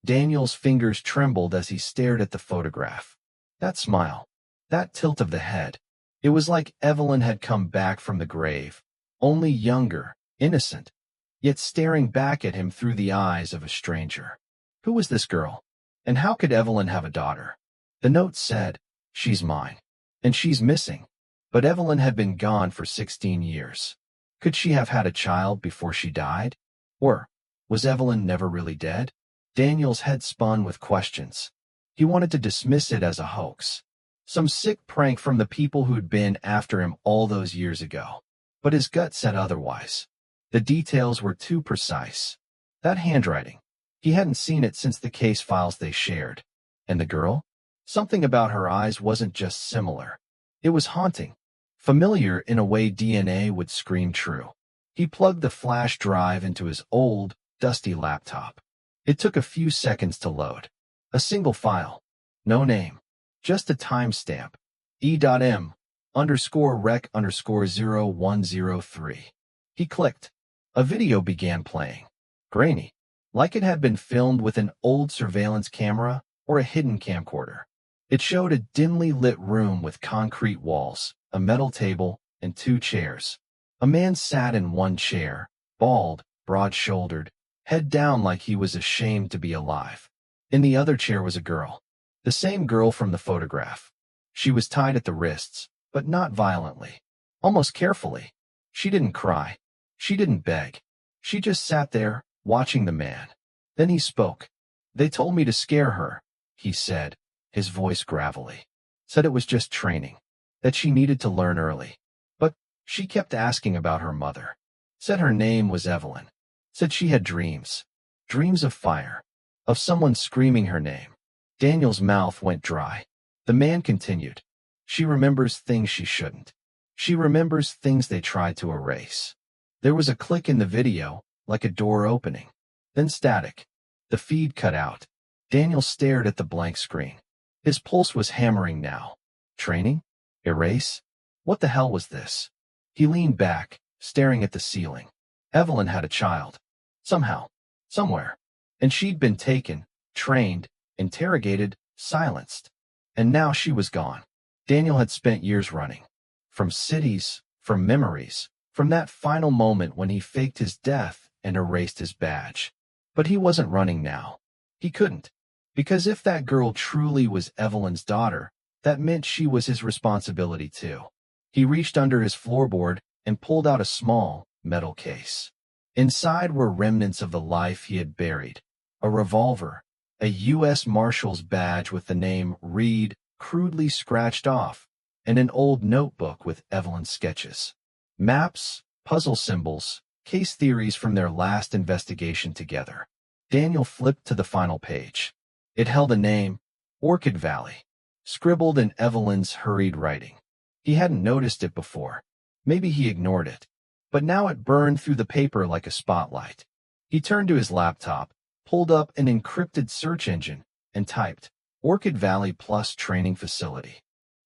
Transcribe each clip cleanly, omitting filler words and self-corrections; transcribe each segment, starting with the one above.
Daniel's fingers trembled as he stared at the photograph. That smile, that tilt of the head. It was like Evelyn had come back from the grave, only younger, innocent, yet staring back at him through the eyes of a stranger. Who was this girl? And how could Evelyn have a daughter? The note said, "She's mine. And she's missing." But Evelyn had been gone for 16 years. Could she have had a child before she died? Or was Evelyn never really dead? Daniel's head spun with questions. He wanted to dismiss it as a hoax, some sick prank from the people who'd been after him all those years ago. But his gut said otherwise. The details were too precise. That handwriting. He hadn't seen it since the case files they shared. And the girl? Something about her eyes wasn't just similar. It was haunting. Familiar in a way DNA would scream true. He plugged the flash drive into his old, dusty laptop. It took a few seconds to load. A single file. No name. Just a timestamp. E.M_rec_0103. He clicked. A video began playing. Grainy. Like it had been filmed with an old surveillance camera or a hidden camcorder. It showed a dimly lit room with concrete walls, a metal table, and 2 chairs. A man sat in one chair, bald, broad-shouldered, head down like he was ashamed to be alive. In the other chair was a girl. The same girl from the photograph. She was tied at the wrists, but not violently. Almost carefully. She didn't cry. She didn't beg. She just sat there, watching the man. Then he spoke. "They told me to scare her," he said, his voice gravelly. Said it was just training. That she needed to learn early. But she kept asking about her mother. Said her name was Evelyn. Said she had dreams. Dreams of fire. Of someone screaming her name. Daniel's mouth went dry. The man continued. She remembers things she shouldn't. She remembers things they tried to erase. There was a click in the video, like a door opening. Then static. The feed cut out. Daniel stared at the blank screen. His pulse was hammering now. Training? Erase? What the hell was this? He leaned back, staring at the ceiling. Evelyn had a child. Somehow. Somewhere. And she'd been taken, trained, interrogated, silenced. And now she was gone. Daniel had spent years running. From cities, from memories, from that final moment when he faked his death and erased his badge. But he wasn't running now. He couldn't. Because if that girl truly was Evelyn's daughter, that meant she was his responsibility too. He reached under his floorboard and pulled out a small, metal case. Inside were remnants of the life he had buried. A revolver, a U.S. Marshal's badge with the name Reed crudely scratched off, and an old notebook with Evelyn's sketches. Maps, puzzle symbols, case theories from their last investigation together. Daniel flipped to the final page. It held a name, Orchid Valley, scribbled in Evelyn's hurried writing. He hadn't noticed it before. Maybe he ignored it. But now it burned through the paper like a spotlight. He turned to his laptop, pulled up an encrypted search engine, and typed, Orchid Valley Plus Training Facility.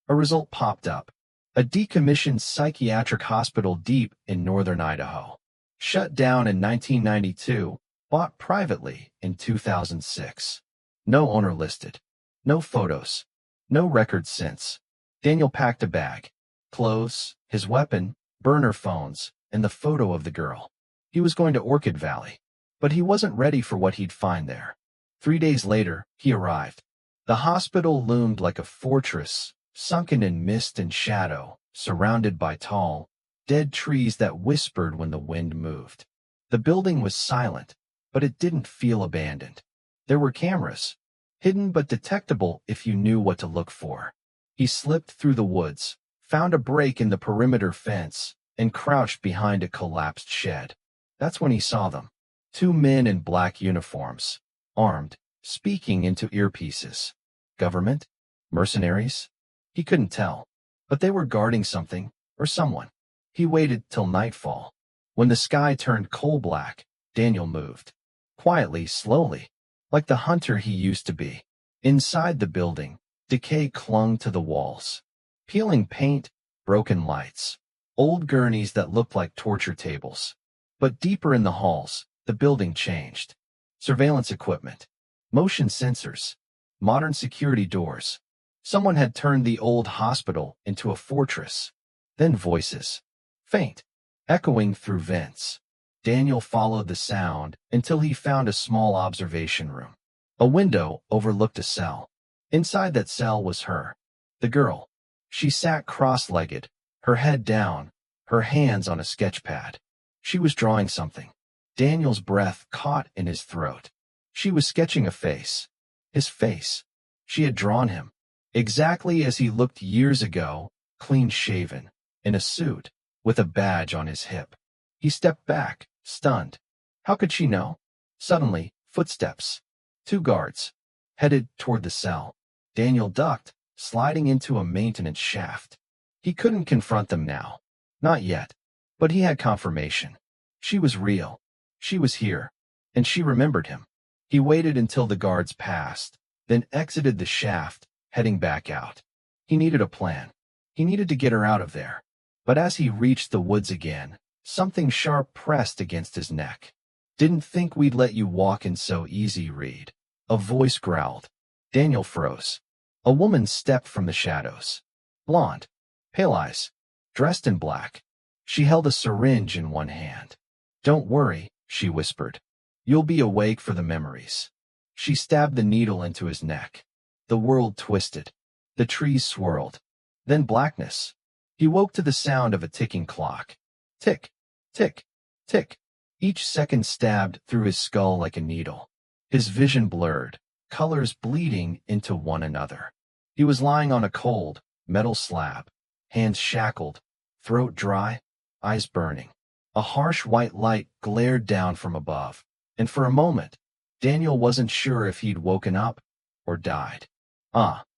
A result popped up. A decommissioned psychiatric hospital deep in northern Idaho. Shut down in 1992, bought privately in 2006. No owner listed. No photos. No records since. Daniel packed a bag. Clothes, his weapon, burner phones, and the photo of the girl. He was going to Orchid Valley. But he wasn't ready for what he'd find there. 3 days later, he arrived. The hospital loomed like a fortress, sunken in mist and shadow, surrounded by tall, dead trees that whispered when the wind moved. The building was silent, but it didn't feel abandoned. There were cameras, hidden but detectable if you knew what to look for. He slipped through the woods, found a break in the perimeter fence, and crouched behind a collapsed shed. That's when he saw them. 2 men in black uniforms, armed, speaking into earpieces. Government? Mercenaries? He couldn't tell. But they were guarding something, or someone. He waited till nightfall. When the sky turned coal-black, Daniel moved. Quietly, slowly, like the hunter he used to be. Inside the building, decay clung to the walls. Peeling paint, broken lights, old gurneys that looked like torture tables. But deeper in the halls, the building changed. Surveillance equipment. motion sensors, modern security doors. Someone had turned the old hospital into a fortress. Then voices, faint, echoing through vents. Daniel followed the sound until he found a small observation room. A window overlooked a cell. Inside that cell was her, the girl. She sat cross-legged, her head down, her hands on a sketch pad. She was drawing something. Daniel's breath caught in his throat. She was sketching a face. His face. She had drawn him, exactly as he looked years ago, clean-shaven, in a suit, with a badge on his hip. He stepped back, stunned. How could she know? Suddenly, footsteps. 2 guards, headed toward the cell. Daniel ducked, sliding into a maintenance shaft. He couldn't confront them now. Not yet. But he had confirmation. She was real. She was here. And she remembered him. He waited until the guards passed, then exited the shaft, heading back out. He needed a plan. He needed to get her out of there. But as he reached the woods again, something sharp pressed against his neck. Didn't think we'd let you walk in so easy, Reed. A voice growled. Daniel froze. A woman stepped from the shadows. Blonde, pale eyes, dressed in black. She held a syringe in one hand. Don't worry, she whispered. You'll be awake for the memories. She stabbed the needle into his neck. The world twisted. The trees swirled. Then blackness. He woke to the sound of a ticking clock. Tick, tick, tick. Each second stabbed through his skull like a needle. His vision blurred, colors bleeding into one another. He was lying on a cold, metal slab, hands shackled, throat dry, eyes burning. A harsh white light glared down from above, and for a moment, Daniel wasn't sure if he'd woken up or died.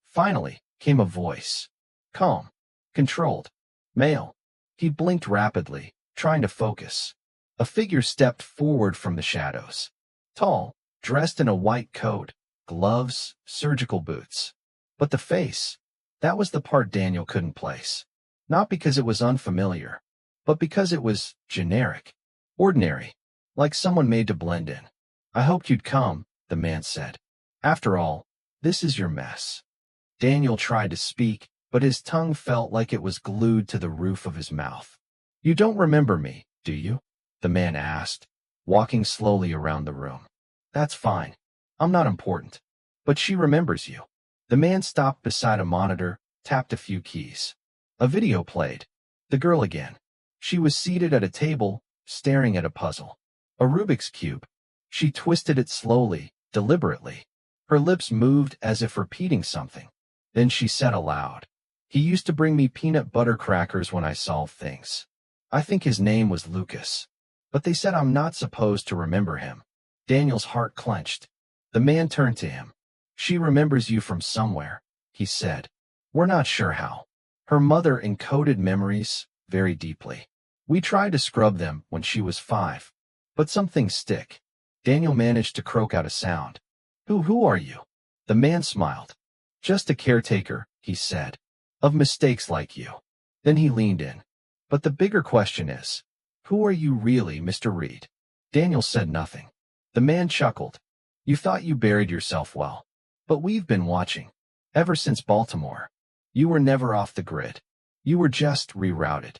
Finally, came a voice. Calm, controlled, male. He blinked rapidly, trying to focus. A figure stepped forward from the shadows. Tall, dressed in a white coat, gloves, surgical boots. But the face, that was the part Daniel couldn't place. Not because it was unfamiliar, but because it was generic, ordinary, like someone made to blend in. I hoped you'd come, the man said. After all, this is your mess. Daniel tried to speak, but his tongue felt like it was glued to the roof of his mouth. You don't remember me, do you? The man asked, walking slowly around the room. That's fine. I'm not important. But she remembers you. The man stopped beside a monitor, tapped a few keys. A video played. The girl again. She was seated at a table, staring at a puzzle. A Rubik's Cube. She twisted it slowly, deliberately. Her lips moved as if repeating something. Then she said aloud, He used to bring me peanut butter crackers when I solved things. I think his name was Lucas. But they said I'm not supposed to remember him. Daniel's heart clenched. The man turned to him. She remembers you from somewhere, he said. We're not sure how. Her mother encoded memories very deeply. We tried to scrub them when she was 5. But some things stick. Daniel managed to croak out a sound. Who are you? The man smiled. Just a caretaker, he said. Of mistakes like you. Then he leaned in. But the bigger question is, who are you really, Mr. Reed? Daniel said nothing. The man chuckled. You thought you buried yourself well. But we've been watching. Ever since Baltimore. You were never off the grid. You were just rerouted.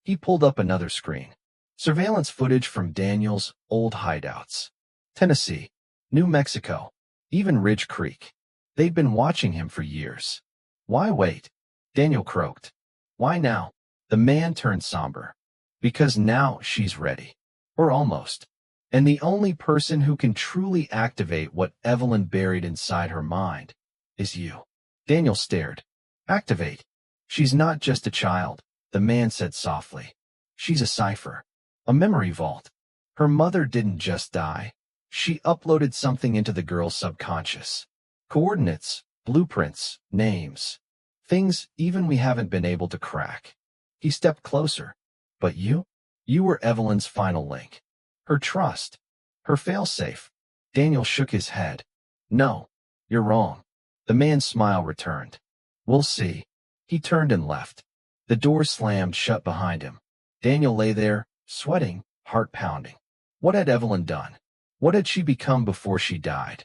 He pulled up another screen. Surveillance footage from Daniel's old hideouts. Tennessee, New Mexico, even Ridge Creek. They'd been watching him for years. Why wait? Daniel croaked. Why now? The man turned somber. Because now she's ready. Or almost. And the only person who can truly activate what Evelyn buried inside her mind is you. Daniel stared. Activate. She's not just a child, the man said softly. She's a cipher. A memory vault. Her mother didn't just die. She uploaded something into the girl's subconscious. Coordinates, blueprints, names. Things even we haven't been able to crack. He stepped closer. But you? You were Evelyn's final link. Her trust. Her failsafe. Daniel shook his head. No, you're wrong. The man's smile returned. We'll see. He turned and left. The door slammed shut behind him. Daniel lay there, sweating, heart pounding. What had Evelyn done? What had she become before she died?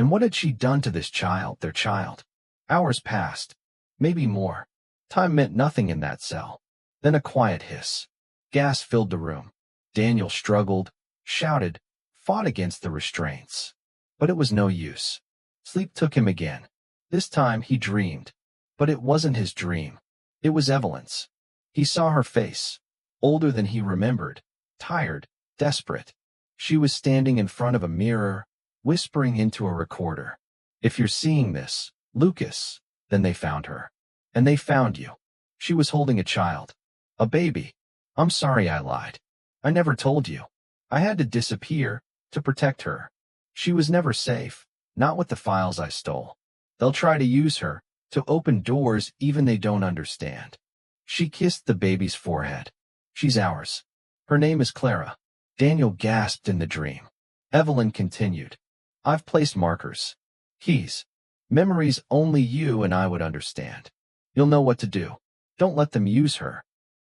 And what had she done to this child, their child? Hours passed. Maybe more. Time meant nothing in that cell. Then a quiet hiss. Gas filled the room. Daniel struggled, shouted, fought against the restraints. But it was no use. Sleep took him again. This time he dreamed. But it wasn't his dream. It was Evelyn's. He saw her face. Older than he remembered. Tired. Desperate. She was standing in front of a mirror, whispering into a recorder. If you're seeing this, Lucas, then they found her. And they found you. She was holding a child. A baby. I'm sorry I lied. I never told you. I had to disappear to protect her. She was never safe, not with the files I stole. They'll try to use her to open doors even they don't understand. She kissed the baby's forehead. She's ours. Her name is Clara. Daniel gasped in the dream. Evelyn continued. I've placed markers. Keys. Memories only you and I would understand. You'll know what to do. Don't let them use her.